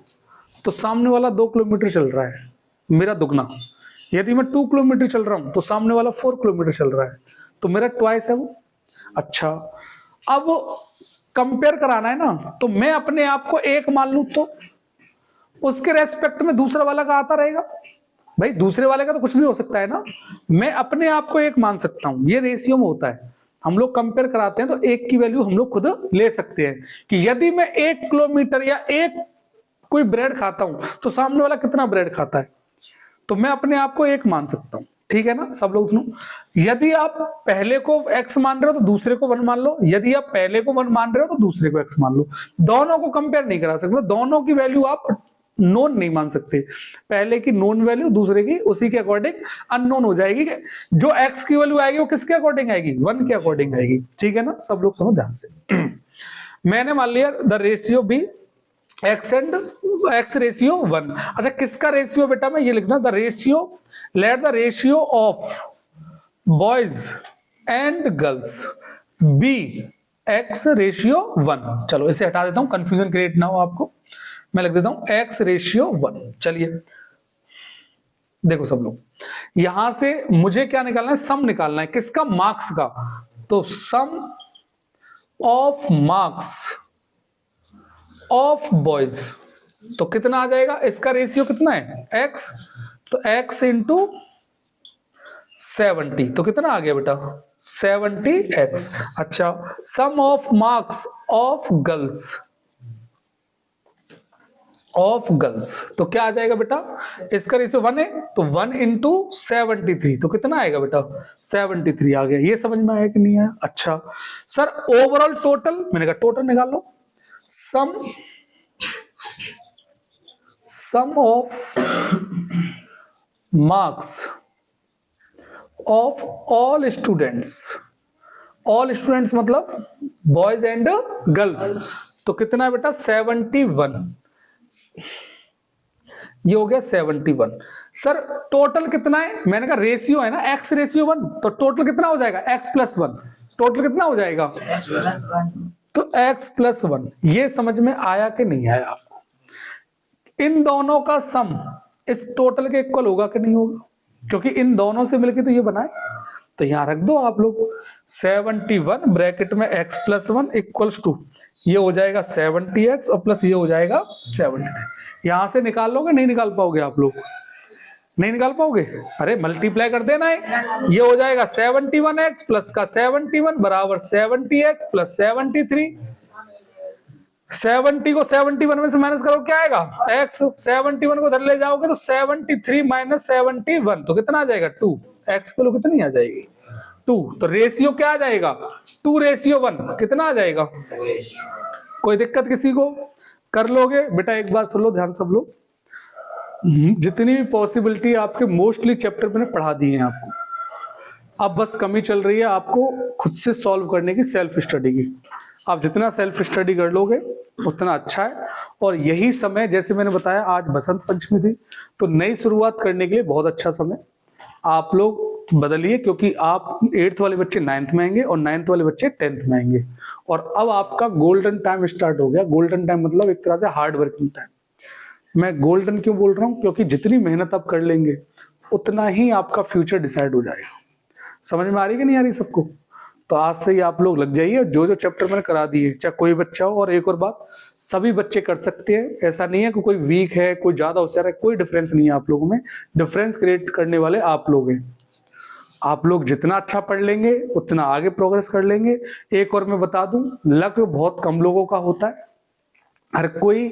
[SPEAKER 1] तो सामने वाला 2 किलोमीटर चल रहा है, मेरा दुगना। यदि मैं 2 किलोमीटर चल रहा हूं तो सामने वाला 4 किलोमीटर चल रहा है, तो मेरा ट्वाइस है वो। अच्छा, अब कंपेयर कराना है ना, तो मैं अपने आप को 1 मान लूं तो उसके रेस्पेक्ट में दूसरा वाला का आता रहेगा। भाई दूसरे वाले का तो कुछ भी हो सकता है ना, मैं अपने आप को 1 मान सकता हूं। ये रेशियो में होता है, हम लोग कंपेयर कराते हैं तो 1 की वैल्यू हम लोग खुद ले सकते हैं कि यदि मैं 1 किलोमीटर या 1 कोई ब्रेड खाता हूं तो सामने वाला कितना ब्रेड खाता है, तो मैं अपने आप को 1 मान सकता हूं। ठीक है ना, सब लोग सुनो। यदि आप पहले को x मान रहे हो तो दूसरे को 1 मान लो, यदि आप पहले को 1 मान रहे हो तो दूसरे को x मान लो। दोनों को कंपेयर नहीं करा सकते, दोनों की वैल्यू आप नोन नहीं मान सकते। पहले की नोन वैल्यू दूसरे की उसी के अकॉर्डिंग अननोन हो जाएगी। जो x की वैल्यू आएगी वो किसके अकॉर्डिंग आएगी, 1 के अकॉर्डिंग आएगी। ठीक है ना, सब लोग सुनो ध्यान से। मैंने मान लिया द रेशियो बी x/1। अच्छा किसका रेशियो बेटा, मैं ये लिखना the ratio, let the ratio of boys and girls be x/1। चलो इसे हटा देता हूं, कंफ्यूजन क्रिएट ना हो आपको। मैं लिख देता हूं x/1। चलिए देखो सब लोग, यहां से मुझे क्या निकालना है, सम निकालना है। किसका, मार्क्स का। तो सम ऑफ मार्क्स ऑफ बॉयज, तो कितना आ जाएगा, इसका रेशियो कितना है x, तो x इंटू 70, तो कितना आ गया बेटा 70x। अच्छा, सम ऑफ मार्क्स ऑफ गर्ल्स तो क्या आ जाएगा बेटा, इसका रेशियो 1 है तो 1 इंटू 73, तो कितना आएगा बेटा 73 आ गया। ये समझ में आया कि नहीं आया। अच्छा सर ओवरऑल टोटल, मैंने कहा टोटल निकाल लो। Sum of marks of all students मतलब बॉयज एंड गर्ल्स, तो कितना है बेटा 71। ये हो गया 71। सर टोटल कितना है, मैंने कहा रेशियो है ना x/1, तो टोटल कितना हो जाएगा x+1। टोटल कितना हो जाएगा तो x+1। ये समझ में आया कि नहीं आया आपको। इन दोनों का सम इस टोटल के इक्वल होगा कि नहीं होगा, क्योंकि इन दोनों से मिलके तो ये बनाए। तो यहां रख दो आप लोग 71 ब्रैकेट में x+1 इक्वल्स टू, ये हो जाएगा 70x और प्लस ये हो जाएगा 73। यहां से निकाल लोगे, नहीं निकाल पाओगे आप लोग, नहीं निकाल पाओगे। अरे मल्टीप्लाई कर देना है, ये हो जाएगा 71x प्लस का 71 बराबर 70x प्लस 73। 70 को 71 में से माइनस करो क्या आएगा x, 71 को धर ले जाओगे तो 73 माइनस 71, तो कितना आ जाएगा 2। x को कितनी आ जाएगी 2, तो रेशियो क्या आ जाएगा 2:1। कितना आ जाएगा, कोई दिक्कत किसी को, कर लोगे बेटा। एक बात सुन लो ध्यान सब लोग, जितनी भी पॉसिबिलिटी आपके मोस्टली चैप्टर मैंने पढ़ा दी है आपको, अब बस कमी चल रही है आपको खुद से सॉल्व करने की, सेल्फ स्टडी की। आप जितना सेल्फ स्टडी कर लोगे उतना अच्छा है। और यही समय, जैसे मैंने बताया आज बसंत पंचमी थी, तो नई शुरुआत करने के लिए बहुत अच्छा समय। आप लोग बदलिए, क्योंकि आप 8th वाले बच्चे 9th में आएंगे और 9th वाले बच्चे 10th में आएंगे। और अब आपका गोल्डन टाइम स्टार्ट हो गया। गोल्डन टाइम मतलब एक तरह से हार्ड वर्किंग टाइम। मैं गोल्डन क्यों बोल रहा हूं, क्योंकि जितनी मेहनत आप कर लेंगे उतना ही आपका फ्यूचर डिसाइड हो जाएगा। समझ में आ रही कि नहीं आ रही सबको। तो आज से ही आप लोग लग जाइए, जो जो चैप्टर मैंने करा दिए, चाहे कोई बच्चा हो। और एक और बात, सभी बच्चे कर सकते हैं, ऐसा नहीं है कि कोई वीक है, कोई ज्यादा होशियार है, कोई डिफरेंस नहीं है आप लोगों में। डिफरेंस क्रिएट करने वाले आप लोग हैं। आप लोग जितना अच्छा पढ़ लेंगे उतना आगे प्रोग्रेस कर लेंगे। एक और मैं बता दूं, लक बहुत कम लोगों का होता है। हर कोई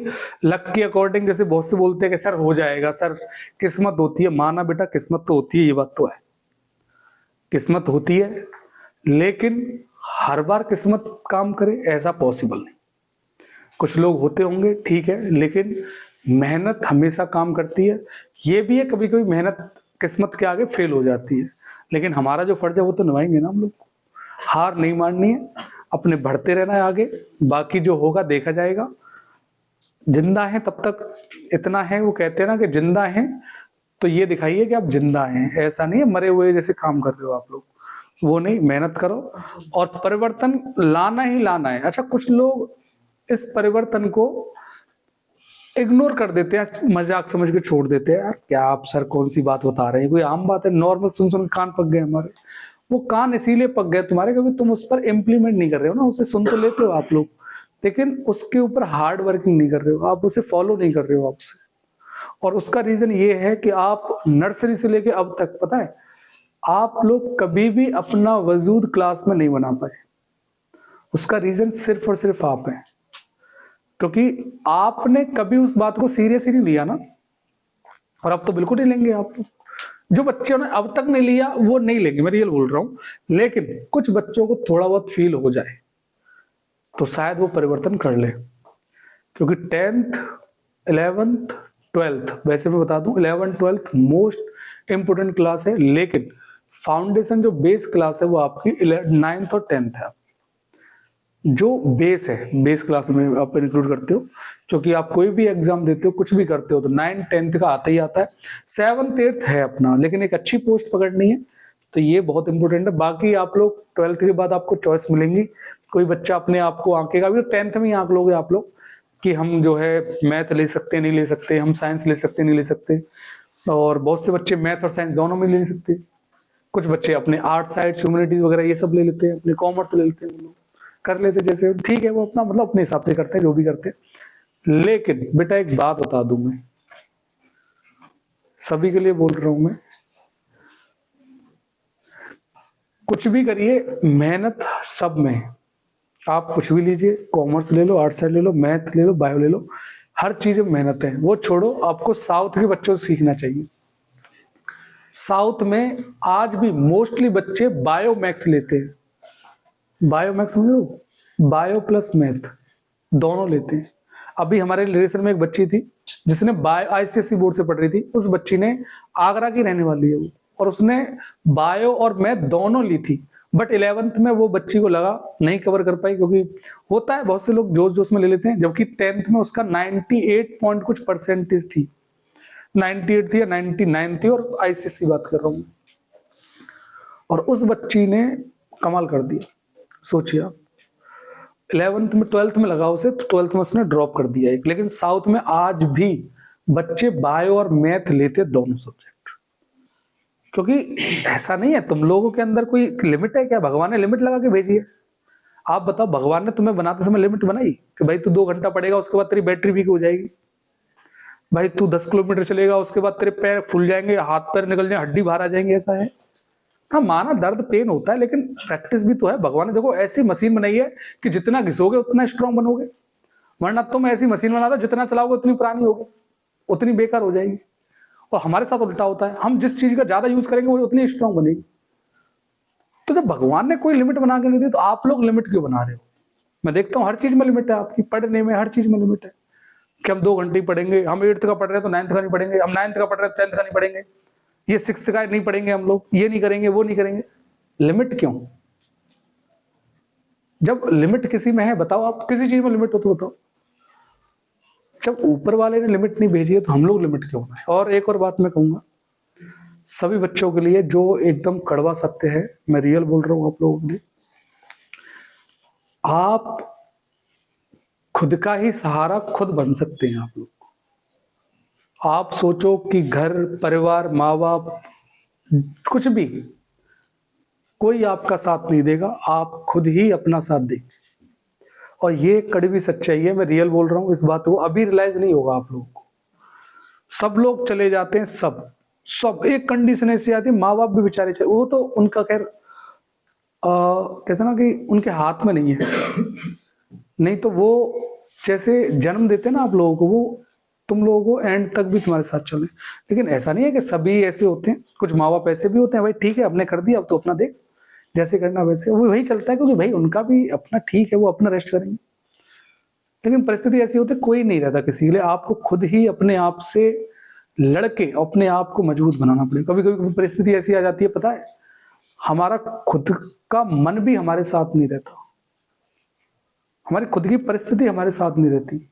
[SPEAKER 1] लक के अकॉर्डिंग, जैसे बहुत से बोलते हैं कि सर हो जाएगा, सर किस्मत होती है। माना बेटा, किस्मत तो होती है, ये बात तो है, किस्मत होती है, लेकिन हर बार किस्मत काम करे ऐसा पॉसिबल नहीं। कुछ लोग होते होंगे, ठीक है, लेकिन मेहनत हमेशा काम करती है। ये भी है कभी कभी मेहनत किस्मत के आगे फेल हो जाती है, लेकिन हमारा जो फर्ज है वो तो निभाएंगे ना हम लोग। हार नहीं माननी है, अपने बढ़ते रहना है आगे, बाकी जो होगा देखा जाएगा। जिंदा है तब तक इतना है, वो कहते हैं ना कि जिंदा है तो ये दिखाइए कि आप जिंदा हैं, ऐसा नहीं है मरे हुए जैसे काम कर रहे हो आप लोग, वो नहीं। मेहनत करो और परिवर्तन लाना ही लाना है। अच्छा, कुछ लोग इस परिवर्तन को इग्नोर कर देते हैं, मजाक समझ के छोड़ देते हैं। यार क्या आप सर कौन सी बात बता रहे हैं, कोई आम बात है, नॉर्मल सुन सुन कान पक गए हमारे। वो कान इसीलिए पक गए तुम्हारे क्योंकि तुम उस पर इम्प्लीमेंट नहीं कर रहे हो ना। उसे सुन तो लेते हो आप लोग, लेकिन उसके ऊपर हार्ड वर्किंग नहीं कर रहे हो, आप उसे फॉलो नहीं कर रहे हो आपसे। और उसका रीजन ये है कि आप नर्सरी से लेके अब तक, पता है, आप लोग कभी भी अपना वजूद क्लास में नहीं बना पाए। उसका रीजन सिर्फ और सिर्फ आप हैं, क्योंकि आपने कभी उस बात को सीरियस ही नहीं लिया ना। और अब तो बिल्कुल नहीं लेंगे आप। जो बच्चों ने अब तक नहीं लिया वो नहीं लेंगे, मैं रियल बोल रहा हूं। लेकिन कुछ बच्चों को थोड़ा बहुत फील हो जाए तो शायद वो परिवर्तन कर ले। क्योंकि 10th 11th 12th, वैसे मैं बता दूं 11th 12th most important class है, लेकिन फाउंडेशन जो बेस क्लास है वो आपकी 9th और 10th है। जो बेस है, बेस क्लास में आप इंक्लूड करते हो, क्योंकि आप कोई भी एग्जाम देते हो, कुछ भी करते हो, तो 9th 10th का आता ही आता है। 7th 8th है अपना, लेकिन एक अच्छी पोस्ट पकड़नी है तो ये बहुत इंपॉर्टेंट है। बाकी आप लोग 12th के बाद आपको चॉइस मिलेंगी। कोई बच्चा अपने आप को आंकेगा, अभी 10th में ही आंक लोगे आप लोग कि हम जो है मैथ ले सकते नहीं ले सकते, हम साइंस ले सकते नहीं ले सकते। और बहुत से बच्चे मैथ और साइंस दोनों में ले सकते। कुछ बच्चे अपने आर्ट साइड, ह्यूमैनिटीज वगैरह ये सब ले लेते हैं, अपने कॉमर्स ले लेते हैं, कर लेते, जैसे ठीक है, वो अपना मतलब अपने हिसाब से करते हैं जो भी करते हैं। लेकिन बेटा एक बात बता दूं, मैं सभी के लिए बोल रहा हूं, मैं कुछ भी करिए, मेहनत सब में। आप कुछ भी लीजिए, कॉमर्स ले लो, आर्ट साइड ले लो, मैथ ले लो, बायो ले लो, हर चीज में मेहनत है। वो छोड़ो, आपको साउथ के बच्चों से सीखना चाहिए। साउथ में आज भी मोस्टली बच्चे बायो मैथ्स लेते हैं। बायो मैथ्स समझो, बायो प्लस मैथ दोनों लेते हैं। अभी हमारे रिलेशन में एक बच्ची थी जिसने बायो आईसीएसई बोर्ड से पढ़ रही थी। उस बच्ची ने, आगरा की रहने वाली है वो, और उसने बायो और मैथ दोनों ली थी। बट 11th में वो बच्ची को लगा नहीं कवर कर पाई, क्योंकि होता है बहुत से लोग जोश जोश में ले लेते हैं। जबकि 10th में उसका 98 पॉइंट कुछ परसेंटेज थी, 98 थी या 99 थी, और आईसीएसई बात कर रहा हूँ। और उस बच्ची ने कमाल कर दिया। सोचिए आप, 11th में 12th में लगा उसे, तो 12th में उसने ड्रॉप कर दिया एक। लेकिन साउथ में आज भी बच्चे बायो और मैथ लेते दोनों सब्जेक्ट, क्योंकि ऐसा नहीं है तुम लोगों के अंदर कोई लिमिट है क्या? भगवान ने लिमिट लगा के भेजी है? आप बताओ, भगवान ने तुम्हें बनाते समय लिमिट बनाई कि भाई तू 2 घंटा पढ़ेगा उसके बाद तेरी बैटरी वीक हो जाएगी, भाई तू 10 किलोमीटर चलेगा उसके बाद तेरे पैर फूल जाएंगे, हाथ पैर निकल जाएंगे, हड्डी बाहर आ जाएंगे? ऐसा है? हाँ, माना दर्द पेन होता है, लेकिन प्रैक्टिस भी तो है। भगवान ने देखो ऐसी मशीन बनाई है कि जितना घिसोगे उतना स्ट्रांग बनोगे, वरना तुम ऐसी मशीन बना दो जितना चलाओगे उतनी पुरानी होगी, उतनी बेकार हो जाएगी। और हमारे साथ उल्टा होता है, हम जिस चीज का ज्यादा यूज करेंगे वो उतनी स्ट्रांग बनेगी। तो जब भगवान ने कोई लिमिट बना के नहीं दी तो आप लोग लिमिट क्यों बना रहे हो? मैं देखता हूँ हर चीज में लिमिट है आपकी, पढ़ने में हर चीज में लिमिट है कि हम 2 घंटे ही पढ़ेंगे, हम 8th का पढ़ रहे हैं तो 9th का नहीं पढ़ेंगे, हम 9th का पढ़ रहे हैं तो 10th का नहीं पढ़ेंगे, ये 6th का नहीं पढ़ेंगे हम लोग, ये नहीं करेंगे, वो नहीं करेंगे। लिमिट क्यों? जब लिमिट किसी में है, बताओ आप, किसी चीज में लिमिट हो तो बताओ। जब ऊपर वाले ने लिमिट नहीं भेजी है तो हम लोग लिमिट क्यों बनाए? और एक और बात मैं कहूंगा सभी बच्चों के लिए, जो एकदम कड़वा सत्य है, मैं रियल बोल रहा हूं आप लोगों के लिए। आप खुद का ही सहारा खुद बन सकते हैं। आप लोग, आप सोचो कि घर परिवार माँ बाप कुछ कोई आपका साथ नहीं देगा, आप खुद ही अपना साथ देंगे। और ये कड़वी सच्चाई है, मैं रियल बोल रहा हूँ। इस बात को अभी रियलाइज नहीं होगा आप लोगों को। सब लोग चले जाते हैं, सब एक कंडीशन ऐसी आती है, माँ बाप भी बेचारे चले, वो तो उनका खैर कहते ना कि उनके हाथ में नहीं है। नहीं तो वो जैसे जन्म देते ना आप लोगों को, वो तुम लोगों को एंड तक भी तुम्हारे साथ चले। लेकिन ऐसा नहीं है कि सभी ऐसे होते हैं, कुछ माँ बाप ऐसे भी होते हैं, भाई ठीक है हमने कर दिया, अब तो अपना देख, जैसे करना वैसे। वो वही चलता है, क्योंकि भाई उनका भी अपना ठीक है, वो अपना रेस्ट करेंगे। लेकिन परिस्थिति ऐसी होती है, कोई नहीं रहता किसी के लिए। आपको खुद ही अपने आप से लड़के अपने आप को मजबूत बनाना पड़ेगा। कभी कभी परिस्थिति ऐसी आ जाती है, पता है, हमारा खुद का मन भी हमारे साथ नहीं रहता, हमारी खुद की परिस्थिति हमारे साथ नहीं रहती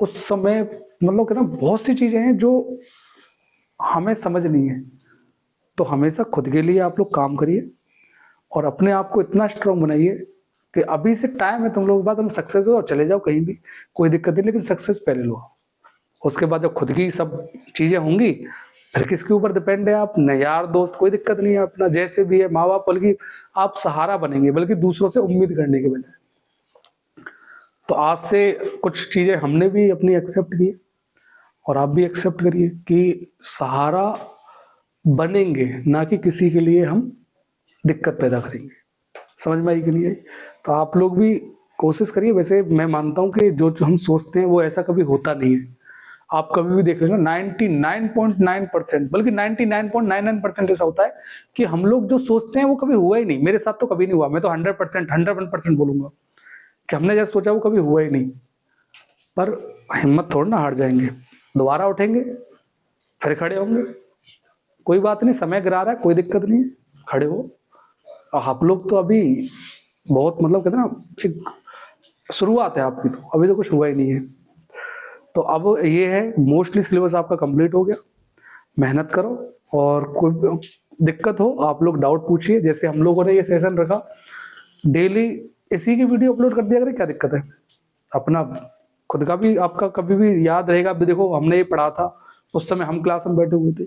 [SPEAKER 1] उस समय। मतलब कहना बहुत सी चीजें हैं जो हमें समझ नहीं है। तो हमेशा खुद के लिए आप लोग काम करिए और अपने आप को इतना स्ट्रांग बनाइए कि अभी से टाइम है तुम लोगों के बाद, हम सक्सेस हो और चले जाओ कहीं भी, कोई दिक्कत नहीं, लेकिन सक्सेस पहले लो। उसके बाद जब खुद की सब चीजें होंगी, फिर किसके ऊपर डिपेंड है आप, न यार दोस्त, कोई दिक्कत नहीं है, अपना जैसे भी है माँ बाप, बल्कि आप सहारा बनेंगे, बल्कि दूसरों से उम्मीद करने के बजाय। तो आज से कुछ चीजें हमने भी अपनी एक्सेप्ट की और आप भी एक्सेप्ट करिए कि सहारा बनेंगे, ना कि किसी के लिए हम दिक्कत पैदा करेंगे। समझ में आई कि नहीं आई? तो आप लोग भी कोशिश करिए। वैसे मैं मानता हूं कि जो हम सोचते हैं वो ऐसा कभी होता नहीं है। आप कभी भी देख लेना, 99.9%, बल्कि 99.99% ऐसा होता है कि हम लोग जो सोचते हैं वो कभी हुआ ही नहीं। मेरे साथ तो कभी नहीं हुआ, मैं तो 100%, 101% बोलूंगा कि हमने जैसे सोचा वो कभी हुआ ही नहीं। पर हिम्मत थोड़ा ना हार जाएंगे, दोबारा उठेंगे, फिर खड़े होंगे। कोई बात नहीं, समय गिरा रहा है, कोई दिक्कत नहीं है, खड़े हो। और आप लोग तो अभी बहुत मतलब कहते ना, एक शुरुआत है आपकी, तो अभी तो कुछ हुआ ही नहीं है। तो अब ये है, मोस्टली सिलेबस आपका कंप्लीट हो गया। मेहनत करो और कोई दिक्कत हो आप लोग डाउट पूछिए। जैसे हम लोगों ने ये सेशन रखा, डेली इसी की वीडियो अपलोड कर दिया करें, क्या दिक्कत है? अपना खुद का भी आपका कभी भी याद रहेगा। अभी देखो हमने ये पढ़ा था, उस समय हम क्लास में बैठे हुए थे।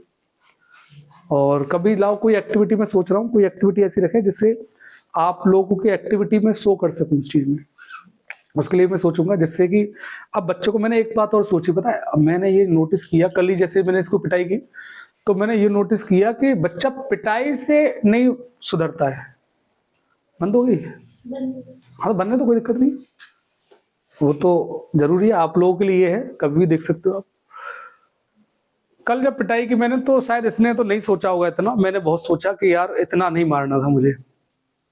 [SPEAKER 1] और कभी लाओ कोई एक्टिविटी में सोच रहा हूँ, कोई एक्टिविटी ऐसी रखे जिससे आप लोगों की एक्टिविटी में शो कर सकूं उस चीज में। उसके लिए मैं सोचूंगा, जिससे कि अब बच्चों को, मैंने एक बात और सोची, पता है, अब मैंने ये नोटिस किया, कल ही जैसे मैंने इसको पिटाई की, तो मैंने ये नोटिस किया कि बच्चा पिटाई से नहीं सुधरता है। बंद हो गई? हाँ, तो बनने तो कोई दिक्कत नहीं, वो तो जरूरी है, आप लोगों के लिए है, कभी भी देख सकते हो आप। कल जब पिटाई की मैंने, तो शायद इसने तो नहीं सोचा होगा इतना, मैंने बहुत सोचा कि यार इतना नहीं मारना था मुझे,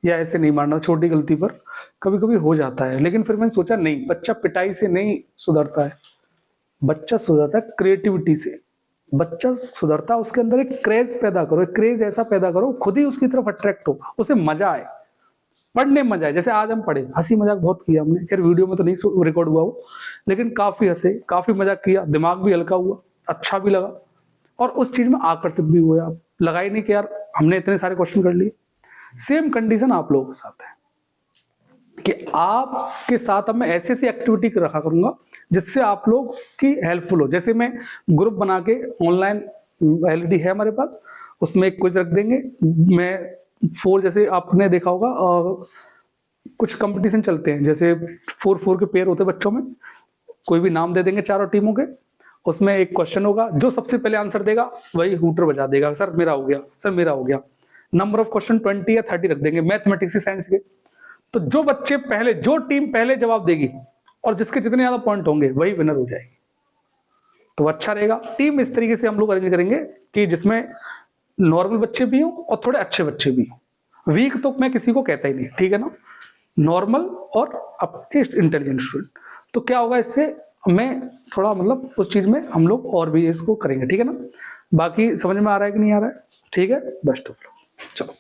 [SPEAKER 1] या ऐसे नहीं मारना, छोटी गलती पर कभी कभी हो जाता है। लेकिन फिर मैंने सोचा नहीं, बच्चा पिटाई से नहीं सुधरता है, बच्चा सुधरता है क्रिएटिविटी से। बच्चा सुधरता है, उसके अंदर एक क्रेज पैदा करो, एक क्रेज ऐसा पैदा करो, खुद ही उसकी तरफ अट्रैक्ट हो, उसे मजा आए, पढ़ने में मजा आए। जैसे आज हम पढ़े, हंसी मजाक बहुत किया हमने, खैर वीडियो में तो नहीं रिकॉर्ड हुआ वो, लेकिन काफी हंसे, काफी मजाक किया, दिमाग भी हल्का हुआ, अच्छा भी लगा, और उस चीज में आकर्षित भी हुए आप। लगा ही नहीं कि यार हमने इतने सारे क्वेश्चन कर लिए। सेम कंडीशन आप लोगों के साथ है कि आपके साथ अब मैं ऐसी ऐसी एक्टिविटी रखा करूंगा जिससे आप लोग की हेल्पफुल हो। जैसे मैं ग्रुप बना के, ऑनलाइन एलईडी है हमारे पास, उसमें एक क्विज रख देंगे। मैं 4, जैसे आपने देखा होगा कुछ कंपटीशन चलते हैं, जैसे 4-4 के पेयर होते हैं बच्चों में, कोई भी नाम दे देंगे चारों टीमों के, उसमें एक क्वेश्चन होगा, जो सबसे पहले आंसर देगा वही हूटर बजा देगा, सर मेरा हो गया, सर मेरा हो गया। नंबर ऑफ क्वेश्चन 20 या 30 रख देंगे, मैथमेटिक्स साइंस के। तो जो बच्चे पहले, जो टीम पहले जवाब देगी और जिसके जितने ज्यादा पॉइंट होंगे वही विनर हो जाएगी। तो अच्छा रहेगा। टीम इस तरीके से हम लोग अरेंज करेंगे कि जिसमें नॉर्मल बच्चे भी हों और थोड़े अच्छे बच्चे भी हों। वीक तो मैं किसी को कहता ही नहीं, ठीक है ना, नॉर्मल और अपने इंटेलिजेंट स्टूडेंट। तो क्या होगा इससे, मैं थोड़ा मतलब उस चीज में हम लोग और भी इसको करेंगे, ठीक है ना। बाकी समझ में आ रहा है कि नहीं आ रहा है? ठीक है, बेस्ट ऑफ लक। चलो।